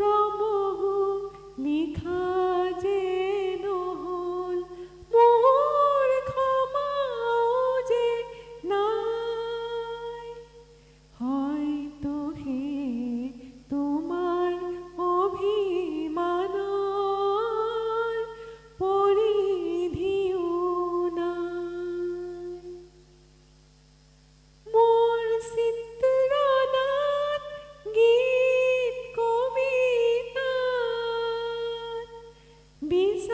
রমহু লিখা যে নহল মোর ক্ষমাও যে নাই হয়তো হে তোমার অভিমানর পরিধিও নাই মোর চিত্রনাট গীত কবিতা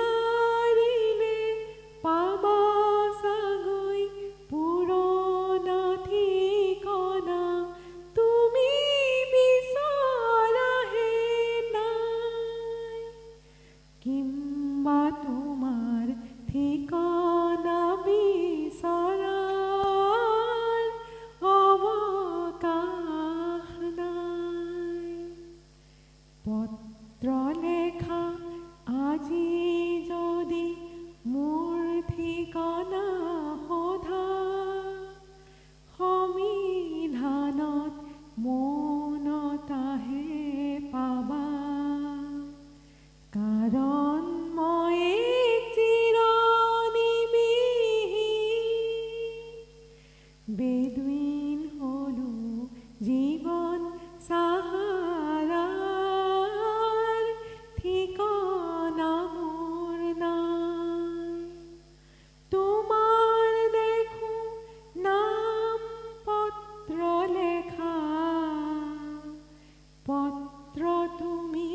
বিচাৰিলে পাবা চাগৈ পুৰণা ঠিকনা তুমি বিচৰাহে নাই কিম্বা তোমাৰ ঠিকনা বিচৰাৰ অৱকাশ নাই পত্ৰ লেখা আজি যদি মোৰ ঠিকনা সোধা সমিধানত মৌনতাহে পাবা কাৰণ মই চিৰনিবিহীন বেদুইন হলো জীৱন সাহাৰাৰ ঠিকনা মোৰ নাই তোমাৰ দেখো নাম পত্ৰ লেখা পত্ৰ তুমি